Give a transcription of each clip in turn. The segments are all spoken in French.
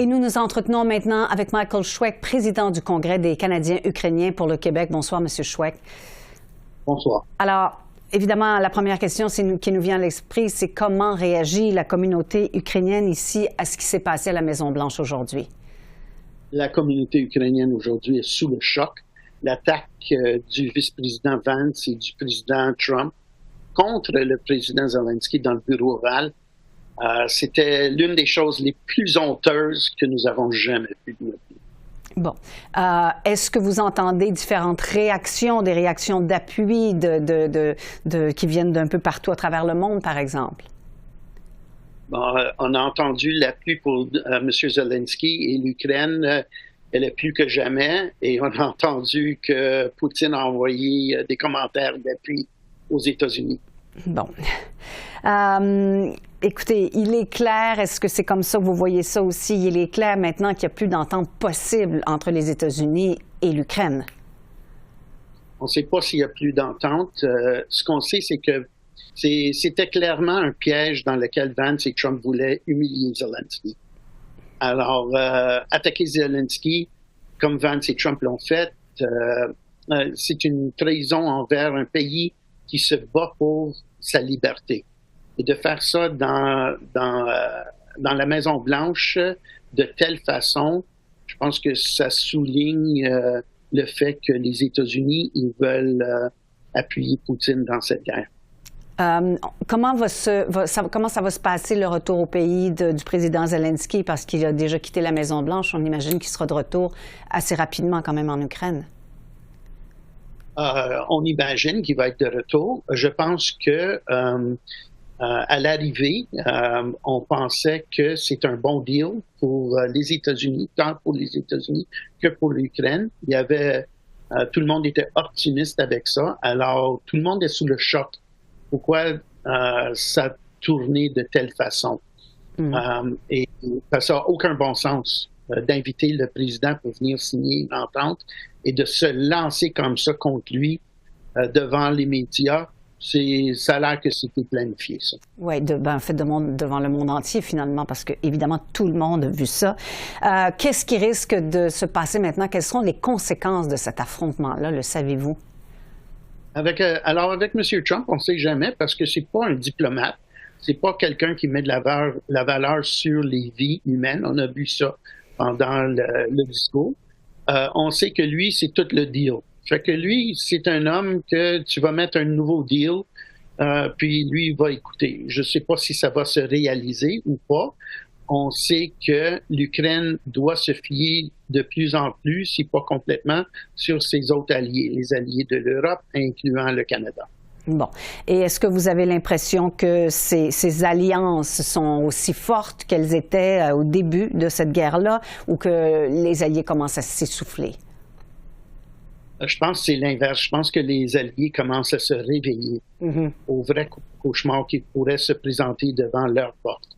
Et nous nous entretenons maintenant avec Michael Schweck, président du Congrès des Canadiens ukrainiens pour le Québec. Bonsoir, Monsieur Schweck. Bonsoir. Alors, évidemment, la première question qui nous vient à l'esprit, c'est comment réagit la communauté ukrainienne ici à ce qui s'est passé à la Maison-Blanche aujourd'hui? La communauté ukrainienne aujourd'hui est sous le choc. L'attaque du vice-président Vance et du président Trump contre le président Zelensky dans le bureau ovale, c'était l'une des choses les plus honteuses que nous avons jamais vues de notre vie. Bon. Est-ce que vous entendez différentes réactions, des réactions d'appui qui viennent d'un peu partout à travers le monde, par exemple? Bon, on a entendu l'appui pour M. Zelensky et l'Ukraine, elle est plus que jamais. Et on a entendu que Poutine a envoyé des commentaires d'appui aux États-Unis. Bon. Écoutez, il est clair, est-ce que c'est comme ça que vous voyez ça aussi? Il est clair maintenant qu'il n'y a plus d'entente possible entre les États-Unis et l'Ukraine. On ne sait pas s'il n'y a plus d'entente. Ce qu'on sait, c'est que c'était clairement un piège dans lequel Vance et Trump voulaient humilier Zelensky. Alors, attaquer Zelensky, comme Vance et Trump l'ont fait, c'est une trahison envers un pays qui se bat pour sa liberté. Et de faire ça dans la Maison-Blanche de telle façon, je pense que ça souligne le fait que les États-Unis ils veulent appuyer Poutine dans cette guerre. Comment ça va se passer le retour au pays du président Zelensky? Parce qu'il a déjà quitté la Maison-Blanche. On imagine qu'il sera de retour assez rapidement quand même en Ukraine. On imagine qu'il va être de retour. Je pense que à l'arrivée, on pensait que c'est un bon deal pour les États-Unis, tant pour les États-Unis que pour l'Ukraine. Il y avait tout le monde était optimiste avec ça. Alors tout le monde est sous le choc. Pourquoi ça a tourné de telle façon? Et ça n'a aucun bon sens d'inviter le président pour venir signer une entente et de se lancer comme ça contre lui devant les médias. Ça a l'air que c'était planifié, ça. Oui, en fait, devant le monde entier, finalement, parce que, évidemment, tout le monde a vu ça. Qu'est-ce qui risque de se passer maintenant? Quelles seront les conséquences de cet affrontement-là, le savez-vous? Alors, avec M. Trump, on ne sait jamais parce que c'est pas un diplomate. C'est pas quelqu'un qui met de la valeur sur les vies humaines. On a vu ça pendant le discours. On sait que lui, c'est tout le deal. Fait que lui, c'est un homme que tu vas mettre un nouveau deal, puis lui, il va écouter. Je ne sais pas si ça va se réaliser ou pas. On sait que l'Ukraine doit se fier de plus en plus, si pas complètement, sur ses autres alliés, les alliés de l'Europe, incluant le Canada. Bon. Et est-ce que vous avez l'impression que ces alliances sont aussi fortes qu'elles étaient au début de cette guerre-là ou que les alliés commencent à s'essouffler? Je pense que c'est l'inverse. Je pense que les alliés commencent à se réveiller au vrai cauchemar qui pourrait se présenter devant leur porte.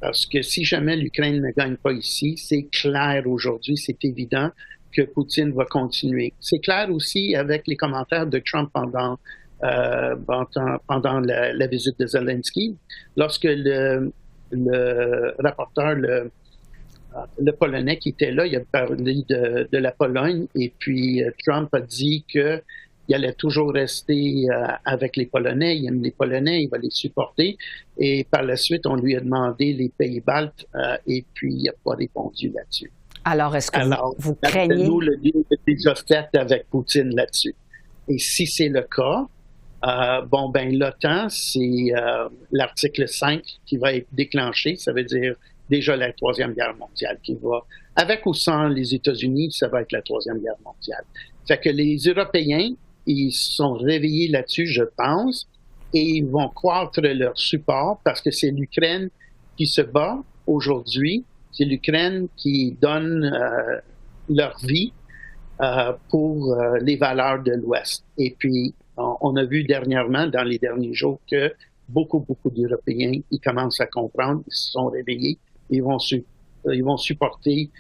Parce que si jamais l'Ukraine ne gagne pas ici, c'est clair aujourd'hui, c'est évident que Poutine va continuer. C'est clair aussi avec les commentaires de Trump pendant la visite de Zelensky. Lorsque le rapporteur, le Polonais qui était là, il a parlé de la Pologne et puis Trump a dit qu'il allait toujours rester avec les Polonais, il aime les Polonais, il va les supporter. Et par la suite, on lui a demandé les pays baltes et puis il n'a pas répondu là-dessus. Alors, est-ce que vous craignez... Nous, le deal est déjà fait avec Poutine là-dessus. Et si c'est le cas, l'OTAN, c'est l'article 5 qui va être déclenché, ça veut dire déjà la Troisième Guerre mondiale qui va, avec ou sans les États-Unis, ça va être la Troisième Guerre mondiale. Fait que les Européens, ils sont réveillés là-dessus, je pense, et ils vont croître leur support parce que c'est l'Ukraine qui se bat aujourd'hui, c'est l'Ukraine qui donne leur vie pour les valeurs de l'Ouest. Et puis, on a vu dernièrement, dans les derniers jours, que beaucoup d'Européens, ils commencent à comprendre, ils se sont réveillés, ils vont supporter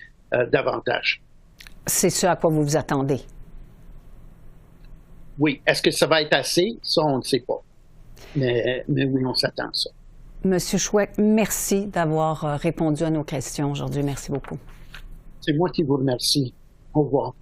davantage. C'est ce à quoi vous vous attendez? Oui. Est-ce que ça va être assez? Ça, on ne sait pas. Mais oui, on s'attend à ça. Monsieur Chouet, merci d'avoir répondu à nos questions aujourd'hui. Merci beaucoup. C'est moi qui vous remercie. Au revoir.